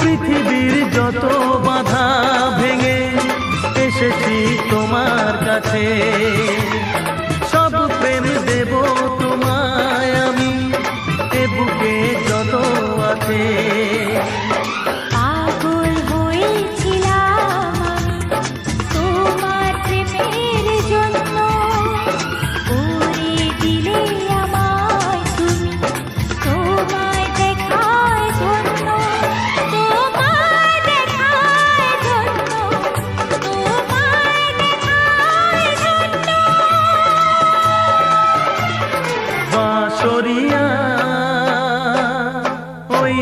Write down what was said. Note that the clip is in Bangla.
পৃথিবীর যত বাধা ভেঙে এসেছি তোমার কাছে, সব প্রেম দেব তোমায় আমি, এ বুকে যত আছে। পাগল হয়েছিলাম তোমার প্রেমের জন্য, করে দিলে আমায় তুমি তোমায় দেখার জন্য, তোমায় দেখার জন্য, তোমায় দেখার জন্য। বাঁশরিয়া ওই